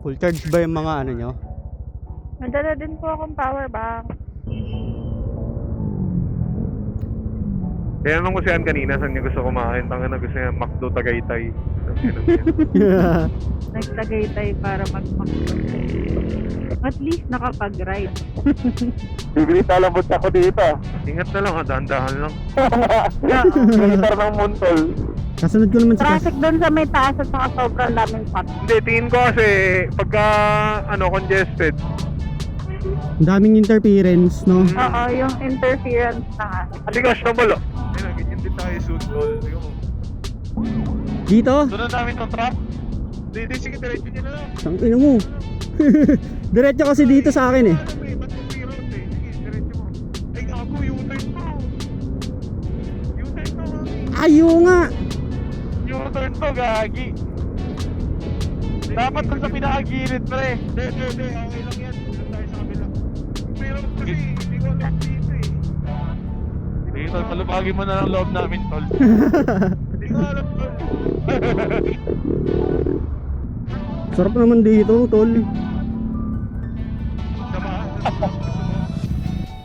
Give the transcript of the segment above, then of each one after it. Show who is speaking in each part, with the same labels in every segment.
Speaker 1: Full charge ba yung mga ano nyo?
Speaker 2: Nadala din po akong power bank.
Speaker 3: Tinanong ko siya kanina saan niya gusto kumain. Tanga na gusto niya McDo Tagaytay.
Speaker 2: Nagtagaytay para at least nakapag-ride.
Speaker 4: Bibili talabot ako dito.
Speaker 3: Ingat na lang ha, dahan-dahan lang.
Speaker 4: Militar ng Montol.
Speaker 1: Kasunod ko naman sa
Speaker 2: Traffic doon sa may taas at saka sobrang daming pot.
Speaker 3: Hindi, tingin ko kasi pagka congested.
Speaker 1: Ang daming interference, no?
Speaker 2: Oo, yung interference na nga.
Speaker 3: Hindi ka siya ayun, ganyan din tayo soon, tol. Tingnan mo.
Speaker 1: Dito?
Speaker 3: Sunod namin tong trap. Hindi, sige, diretso nyo na lang.
Speaker 1: Ang ina mo. Diretso kasi dito sa akin eh.
Speaker 3: Alam mo eh, ba't yung zero eh? Sige, diretso mo. Ay, ako, U-turn to. U-turn to, mami.
Speaker 1: Ayo nga.
Speaker 3: U-turn to, gagi. Dapat dun sa pinakagilid, pre. Hindi, okay lang yan. Doon tayo sa kabila. Pero kasi, hindi ko alam dito eh. Sige, tol, palubagin mo na lang loob namin, tol. Hindi ko alam, tol.
Speaker 1: Sarap naman dito, tol.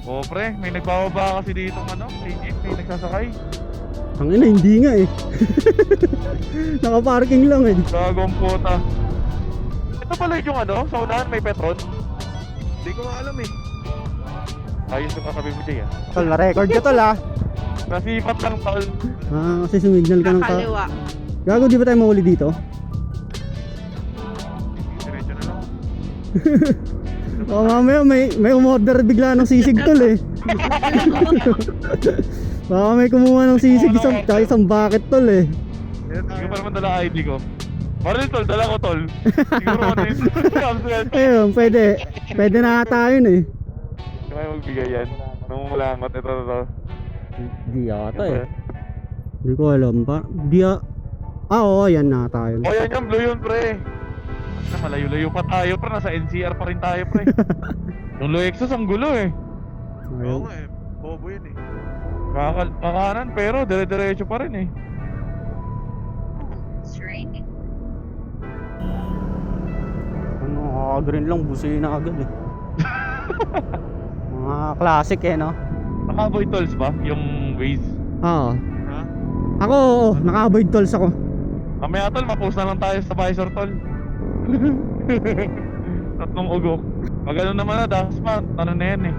Speaker 3: Oo, pre, may nagbababa kasi dito may jeep, may nagsasakay.
Speaker 1: Ang ina, hindi nga eh. Nakaparking lang eh.
Speaker 3: Gagong puta. Ito pala yung sa unahan may petron. Hindi ko alam eh. Ayos yung kasabi mo, Jay, ah.
Speaker 1: Tol, na-record ka tol ah.
Speaker 3: Nasipat lang, tol.
Speaker 1: Kasi sumignal ka ng
Speaker 2: Nakaliwa.
Speaker 1: Gago, di ba tayo mahuli dito?
Speaker 3: Diretso na lang.
Speaker 1: O mamaya may umorder bigla ng sisig tol eh. Baka may kumuha ng sisig isang bucket tol eh.
Speaker 3: Hindi ko pa naman dala ID ko. Maril, tol, dala ko, tol. Siguro ano yun.
Speaker 1: Ayun, pwede na ata yun eh.
Speaker 3: Kaya magbigay yan. Nung mulangot, ito.
Speaker 1: Di ata eh. Hindi ko alam pa. Oo, yan na tayo.
Speaker 3: O yan yung blue yun, pre. Na malayo-layo pa tayo, pre. Nasa NCR pa rin tayo, pre. Yung Lexus ang gulo eh.
Speaker 1: Ayun.
Speaker 3: nga eh. Bobo yun eh. Kakanan pero dire-diretso pa rin eh.
Speaker 2: It's raining.
Speaker 1: Green lang, busi na agad eh. Mga classic eh, no?
Speaker 3: Naka-avoid tolls ba? Yung Waze?
Speaker 1: Oo.
Speaker 3: Ha?
Speaker 1: Ako, oo, naka-avoid tolls ako.
Speaker 3: Mamaya tol, mapost na lang tayo sa Visor tol. Tatlong ugok. Pag ano naman na, dasmat. Ano na yan eh.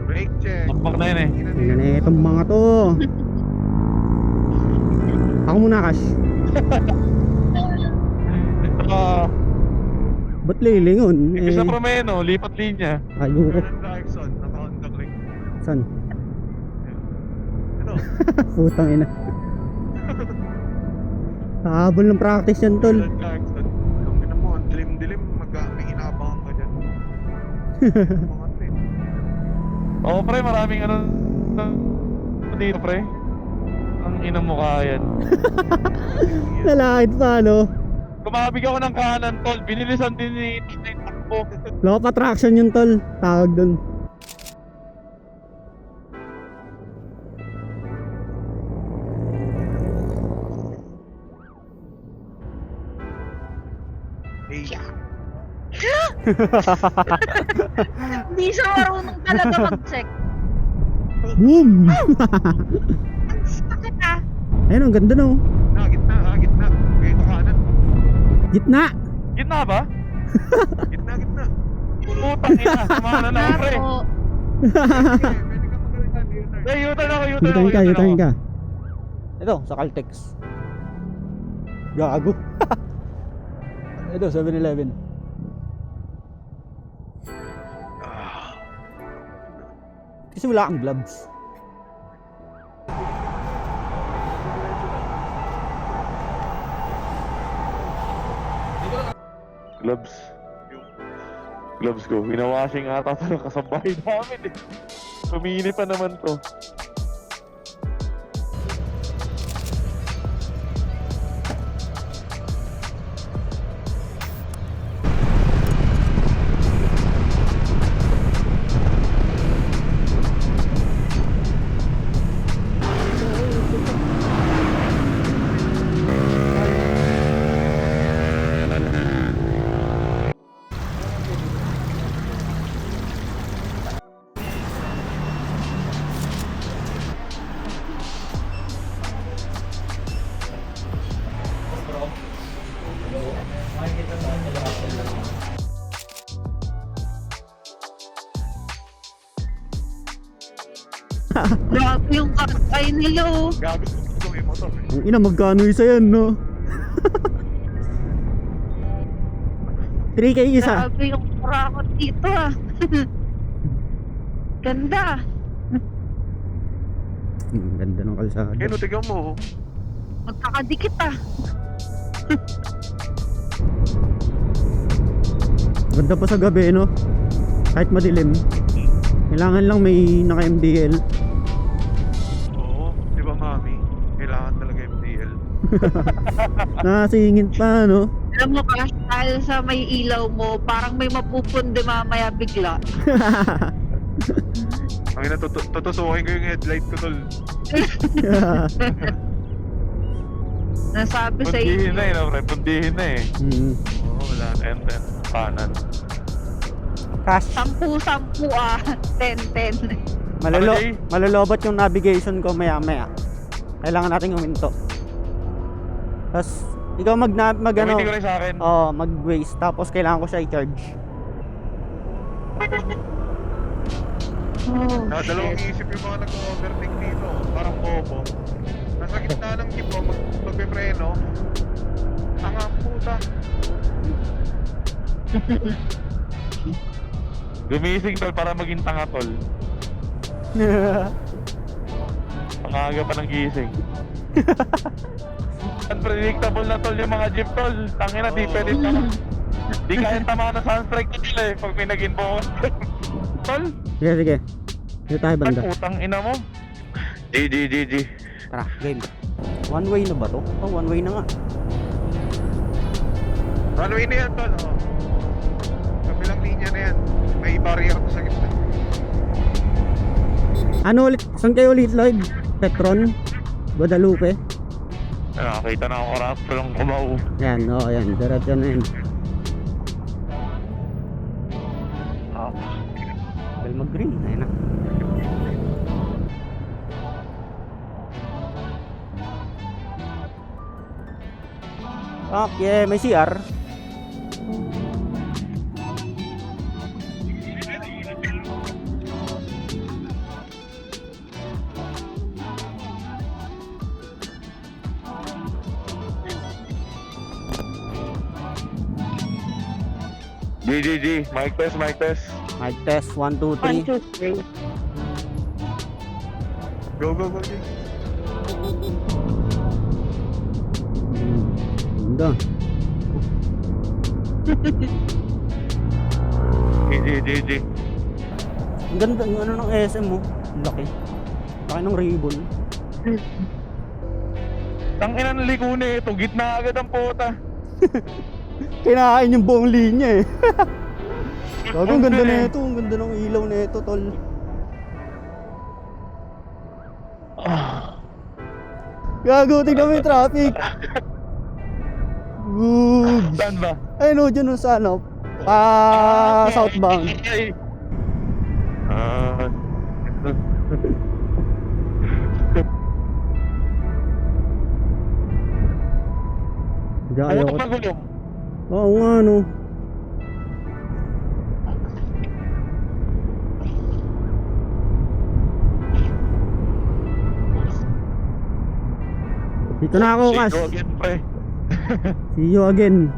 Speaker 3: Brake check. Takpak na yan eh.
Speaker 1: Tingnan na itong mga to. Ako muna, Cash. Ba't lilingon?
Speaker 3: Ibig sa Promeno, lipat linya.
Speaker 1: Ayoko.
Speaker 3: Clarkson, naka-Honda Click.
Speaker 1: San?
Speaker 3: Ito.
Speaker 1: Putang ina. Habol ng practice yan, tol.
Speaker 3: Clarkson. Alam mo na mo, ang dilim-dilim, may inaabangan ka dyan. Mga trip. Oo pre, maraming dito pre. Ang ina mo kaya yan.
Speaker 1: Lalakit pa, no?
Speaker 3: Kumabig ako ng kanan, tol. Binilisan din ni takbo.
Speaker 1: Law of attraction yun, tol. Tawag dun.
Speaker 2: Hindi siya marunong talaga mag-check.
Speaker 1: Boom!
Speaker 2: Ang sakit ah.
Speaker 1: Ayun, ang ganda, no?
Speaker 3: Gitna. Ito kanan.
Speaker 1: Gitna!
Speaker 3: Gitna ba? Gitna. Putang ina, samahan na ako pre.
Speaker 2: Nako.
Speaker 3: Hey, U-turn ako.
Speaker 1: Yutahin ka. Ito, sa Caltex. Gago. Ito, 7-Eleven. Kasi wala kang gloves.
Speaker 3: Gloves ko. Winawashing ata ito ng kasabay namin eh. Pumili pa naman to.
Speaker 2: Grabe yung kakay nila oh.
Speaker 3: Gago ko yung motor eh.
Speaker 1: Ang ina, magkano isa yan, no? 3K isa.
Speaker 2: Grabe yung kurakot dito ah. Ganda.
Speaker 1: Ganda ng kalsada.
Speaker 3: Kaya no, tignan mo.
Speaker 2: Magkakadikit ah.
Speaker 1: Ganda pa sa gabi, no? Kahit madilim. Kailangan lang may naka-MDL.
Speaker 3: Oo, di ba mami? Kailangan talaga MDL.
Speaker 1: Nakasingit pa, no?
Speaker 2: Alam mo ba, dahil sa may ilaw mo, parang may mapupundi mamaya bigla.
Speaker 3: Ang ina, tutusukin ko yung headlight ko tol.
Speaker 2: Nasabi sa
Speaker 3: Pundihin
Speaker 2: inyo.
Speaker 3: na eh, no, pre? Pundihin na eh. Oo, wala na. And then, kanan.
Speaker 1: Cash.
Speaker 2: 10-10 ah. 10-10.
Speaker 1: Malalo,
Speaker 3: Ano, Jay?
Speaker 1: malulobot yung navigation ko maya-maya. Kailangan nating huminto. Tapos, ikaw mag ano,
Speaker 3: Gamitin ko rin sa akin.
Speaker 1: mag-waste. Tapos, kailangan ko siya i-charge.
Speaker 2: Oh,
Speaker 3: Nakadalawang
Speaker 2: shit.
Speaker 3: isip yung mga nag-overtake dito. Parang bobo. Nasa gitna ng jeep mo, magpipreno. Ang puta. Gumising tol para maging tanga tol. Ang aga pa ng gising. Unpredictable na tol yung mga jeep tol. Tangina, di pwede tama. Di kaya tama na sunstrike ko nila eh pag may naging buo. Tol,
Speaker 1: Sige, sige. Dito tayo
Speaker 3: ay
Speaker 1: banda.
Speaker 3: putang ina mo. GG.
Speaker 1: Tara, game. One way na ba to? Oh, one way na nga.
Speaker 3: Runway na yan tol. Oh. Kabilang linya na yan. May barrier to sa gitna.
Speaker 1: Ano ulit? Saan kayo ulit, Lloyd? Petron? Guadalupe?
Speaker 3: Nakakita na ako rasto lang kumaw.
Speaker 1: Yan, oo, yan. Diretso na yan. Bel mag-green. Ayun na. Okay, may CR.
Speaker 3: GG. Mic test.
Speaker 1: Mic test, 1, 2, 3.
Speaker 2: 1, 2, 3.
Speaker 3: Go. G.
Speaker 1: Ganda.
Speaker 3: GG.
Speaker 1: Ang ganda ng ano ng SM mo. Laki. Laki ng ribbon.
Speaker 3: Tangina ng liko na ito. Gitna agad ang puta.
Speaker 1: Kinakain yung buong linya eh. Gago, ang ganda na ito. Ang ganda ng ilaw na ito, tol. Gago, tignan mo yung traffic. Good.
Speaker 3: Saan ba?
Speaker 1: Ayun o, dyan o sa ano. Southbound.
Speaker 3: Ah.
Speaker 1: Diyan
Speaker 3: Ayaw
Speaker 1: ayaw
Speaker 3: ko
Speaker 1: ko.
Speaker 3: pagulong.
Speaker 1: Oo nga no. Dito na ako, Kas.
Speaker 3: Go again, pre.
Speaker 1: See you again.